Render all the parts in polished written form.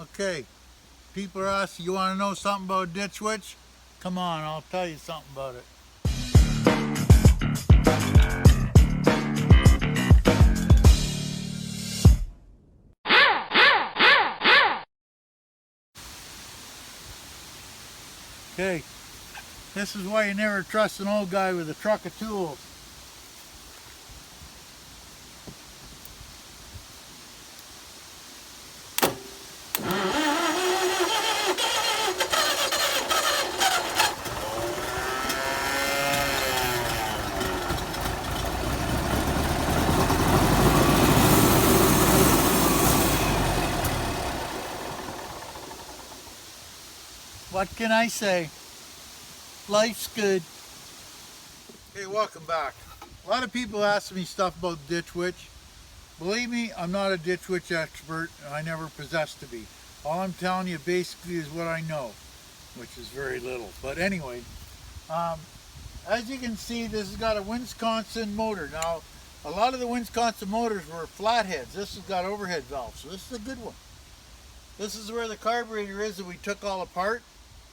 Okay, people are asking, you want to know something about a ditch witch? Come on, I'll tell you something about it. Okay, this is why you never trust an old guy with a truck of tools. What can I say? Life's good. Hey, welcome back. A lot of people ask me stuff about Ditch Witch. Believe me, I'm not a Ditch Witch expert, and I never possessed to be. All I'm telling you basically is what I know, which is very little. But anyway, as you can see, this has got a Wisconsin motor. Now, a lot of the Wisconsin motors were flatheads. This has got overhead valves, so this is a good one. This is where the carburetor is that we took all apart,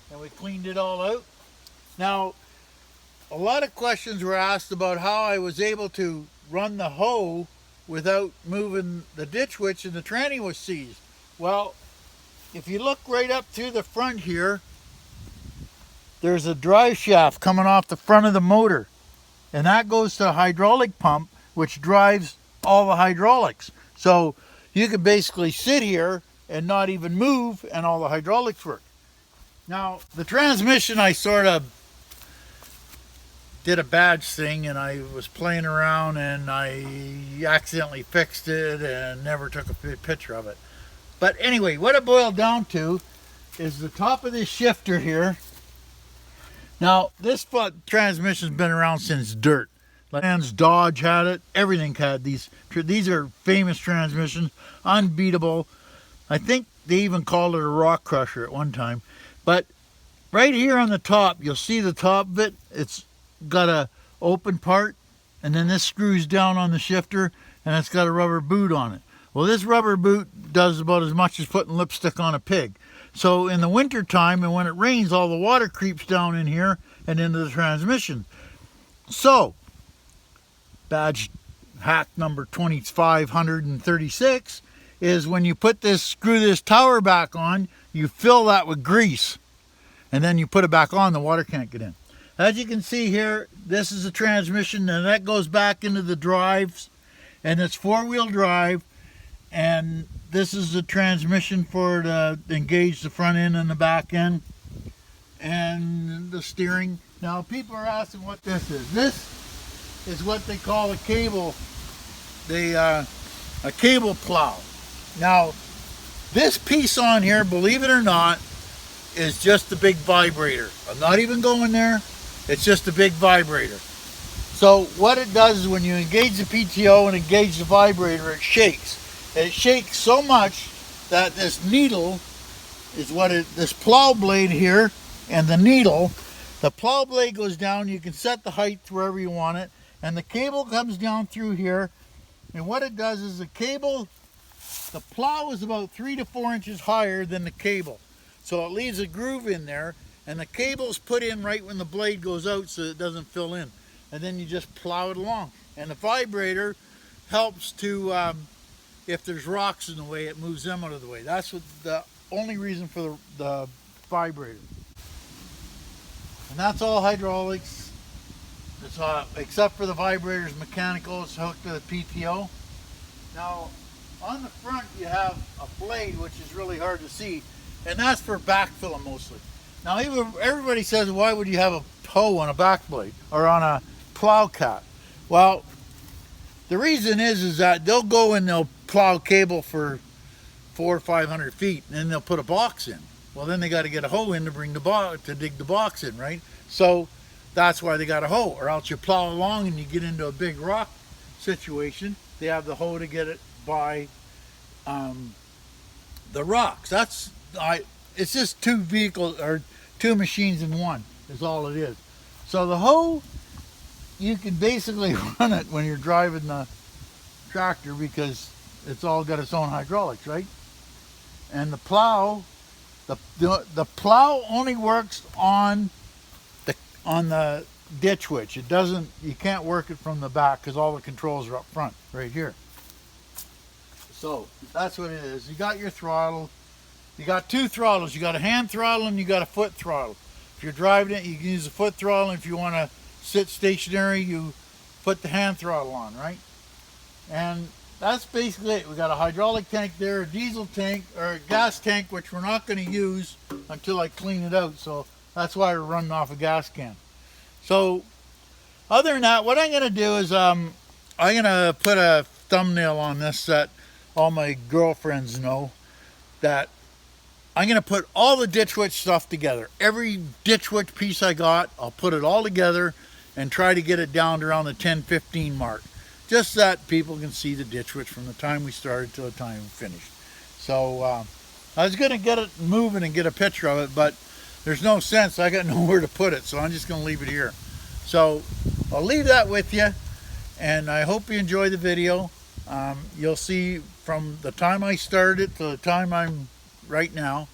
and we cleaned it all out. Now, a lot of questions were asked about how I was able to run the hoe without moving the ditch witch and the tranny was seized. Well, if you look right up through the front here, there's a drive shaft coming off the front of the motor, and that goes to a hydraulic pump which drives all the hydraulics. So you can basically sit here and not even move and all the hydraulics work. Now, the transmission, I sort of did a badge thing and I was playing around and I accidentally fixed it and never took a picture of it. But anyway, what it boiled down to is the top of this shifter here. Now, this transmission's been around since dirt. Land's Dodge had it, everything had these. These are famous transmissions, unbeatable. I think they even called it a rock crusher at one time. But right here on the top, you'll see the top of it. It's got a open part, and then this screws down on the shifter, and it's got a rubber boot on it. Well, this rubber boot does about as much as putting lipstick on a pig. So in the winter time and when it rains, all the water creeps down in here and into the transmission. So badge hack number 2536 is when you screw this tower back on, you fill that with grease, and then you put it back on, the water can't get in. As you can see here, this is a transmission, and that goes back into the drives, and it's four-wheel drive, and this is the transmission for to engage the front end and the back end, and the steering. Now, people are asking what this is. This is what they call a cable plow. Now, this piece on here, believe it or not, is just a big vibrator. I'm not even going there. It's just a big vibrator. So what it does is when you engage the PTO and engage the vibrator, it shakes. It shakes so much that this needle is this plow blade here, and the needle, the plow blade goes down. You can set the height wherever you want it, and the cable comes down through here. And what it does is the plow is about 3 to 4 inches higher than the cable. So it leaves a groove in there, and the cable's put in right when the blade goes out so it doesn't fill in. And then you just plow it along. And the vibrator helps to, if there's rocks in the way, it moves them out of the way. That's the only reason for the vibrator. And that's all hydraulics. It's except for the vibrator's mechanical. It's hooked to the PTO. Now, on the front you have a blade, which is really hard to see, and that's for backfilling mostly. Now, everybody says, why would you have a hoe on a back blade or on a plow cat? Well, the reason is that they'll go and they'll plow cable for 400 or 500 feet, and then they'll put a box in. Well, then they got to get a hoe in to dig the box in, right? So that's why they got a hoe, or else you plow along and you get into a big rock situation. They have the hoe to get it by the rocks. It's just two vehicles or two machines in one is all it is. So the hoe, you can basically run it when you're driving the tractor because it's all got its own hydraulics, right? And the plow, the plow only works on the ditch witch. It doesn't, you can't work it from the back because all the controls are up front right here. So that's what it is. You got your throttle. You got two throttles. You got a hand throttle and you got a foot throttle. If you're driving it, you can use a foot throttle. And if you want to sit stationary, you put the hand throttle on, right? And that's basically it. We got a hydraulic tank there, a diesel tank, or a gas tank, which we're not going to use until I clean it out. So that's why we're running off a gas can. So other than that, what I'm going to do is I'm going to put a thumbnail on this that all my girlfriends know, that I'm going to put all the Ditch Witch stuff together. Every Ditch Witch piece I got, I'll put it all together and try to get it down to around the 10-15 mark. Just that people can see the Ditch Witch from the time we started to the time we finished. So I was going to get it moving and get a picture of it, but there's no sense. I got nowhere to put it, so I'm just going to leave it here. So I'll leave that with you, and I hope you enjoy the video. You'll see from the time I started to the time I'm right now.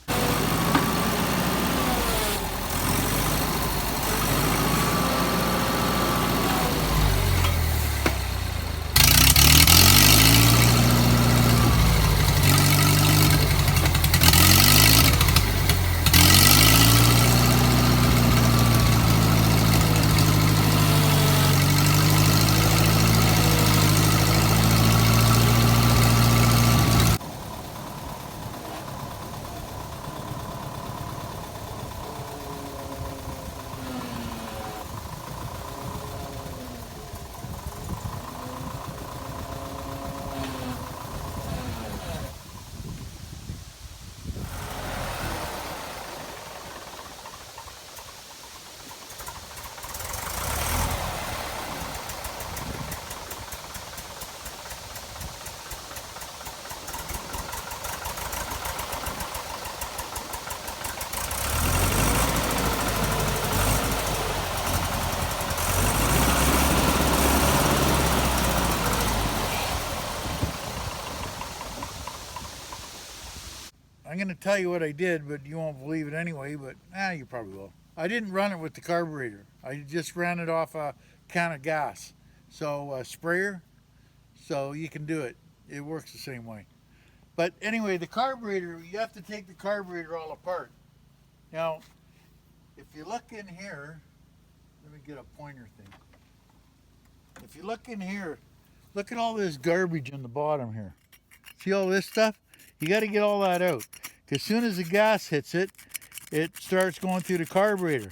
I'm going to tell you what I did, but you won't believe it anyway, but you probably will. I didn't run it with the carburetor. I just ran it off a can of gas. So a sprayer, so you can do it. It works the same way. But anyway, the carburetor, you have to take the carburetor all apart. Now, if you look in here, let me get a pointer thing. If you look in here, look at all this garbage in the bottom here. See all this stuff? You got to get all that out. As soon as the gas hits it, it starts going through the carburetor.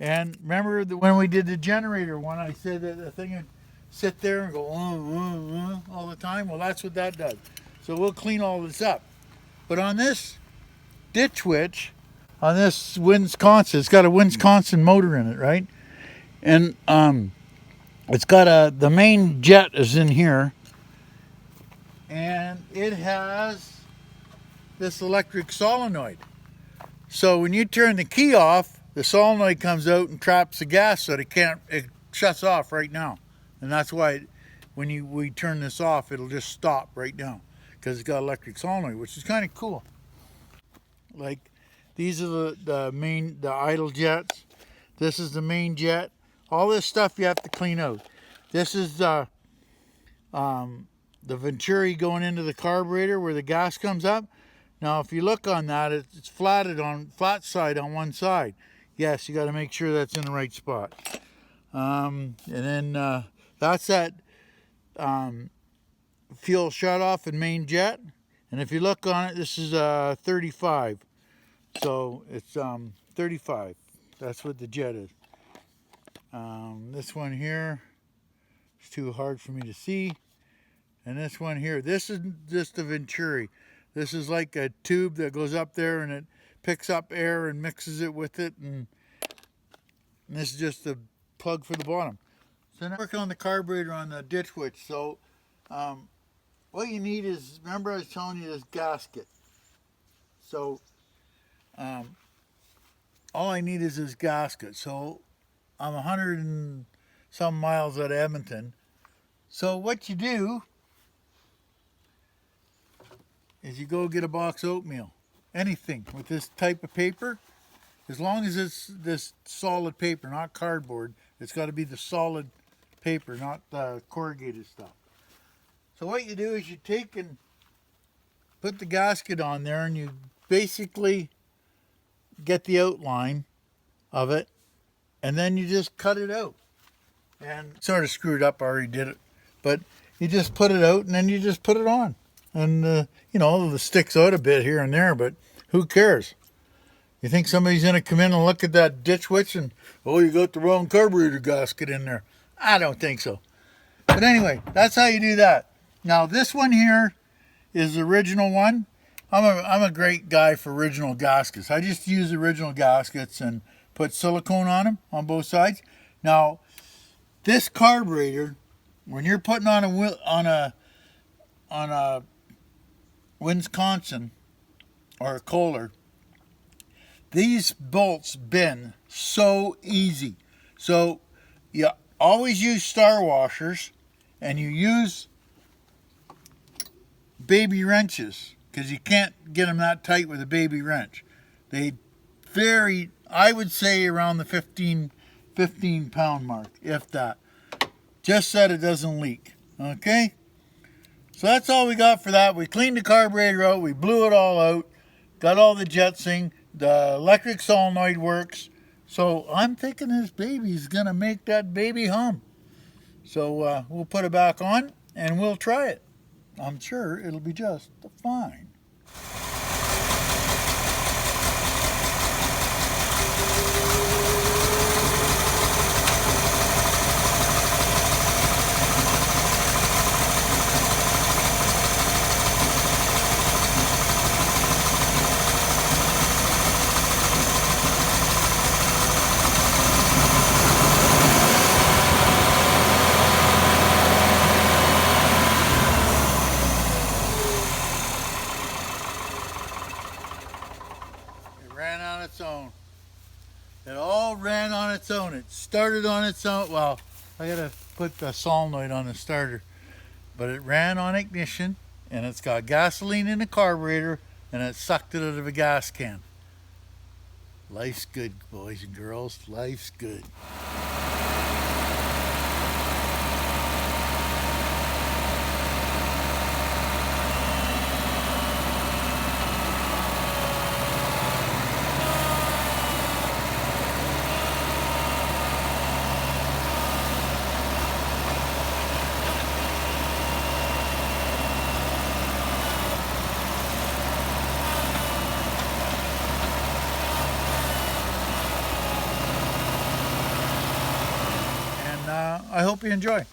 And remember when we did the generator one, I said that the thing would sit there and go all the time? Well, that's what that does. So we'll clean all this up. But on this Ditch Witch, on this Wisconsin, it's got a Wisconsin motor in it, right? And it's got the main jet is in here. And it has this electric solenoid. So when you turn the key off, the solenoid comes out and traps the gas so it shuts off right now. And that's why when we turn this off, it'll just stop right now because it's got electric solenoid, which is kind of cool. Like these are the idle jets. This is the main jet. All this stuff you have to clean out. This is the venturi going into the carburetor where the gas comes up. Now, if you look on that, it's flat side on one side. Yes, you got to make sure that's in the right spot. And then that's that fuel shut off and main jet. And if you look on it, this is 35. So it's 35. That's what the jet is. This one here is too hard for me to see. And this one here, this is just a venturi. This is like a tube that goes up there and it picks up air and mixes it with it. And this is just a plug for the bottom. So now I'm working on the carburetor on the Ditch Witch. So what you need is, remember I was telling you this gasket. So all I need is this gasket. So I'm 100 and some miles out of Edmonton. So what you do is you go get a box of oatmeal. Anything with this type of paper, as long as it's this solid paper, not cardboard, it's got to be the solid paper, not the corrugated stuff. So what you do is you take and put the gasket on there, and you basically get the outline of it, and then you just cut it out. And sort of screwed up, I already did it, but you just put it out and then you just put it on. And you know, the sticks out a bit here and there, but who cares? You think somebody's going to come in and look at that ditch witch and, oh, you got the wrong carburetor gasket in there? I don't think so. But anyway, that's how you do that. Now this one here is the original one. I'm a great guy for original gaskets. I just use original gaskets and put silicone on them on both sides. Now this carburetor, when you're putting on a Wisconsin or a Kohler, these bolts bend so easy. So you always use star washers, and you use baby wrenches, because you can't get them that tight with a baby wrench. They vary, I would say, around the 15 pound mark, if that. Just so it doesn't leak. Okay? So that's all we got for that. We cleaned the carburetor out. We blew it all out. Got all the jetsing. The electric solenoid works. So I'm thinking this baby's going to make that baby hum. So we'll put it back on and we'll try it. I'm sure it'll be just fine. Ran on its own. It all ran on its own. It started on its own. Well, I gotta put the solenoid on the starter, but it ran on ignition, and it's got gasoline in the carburetor, and it sucked it out of a gas can. Life's good, boys and girls. Life's good. I hope you enjoy.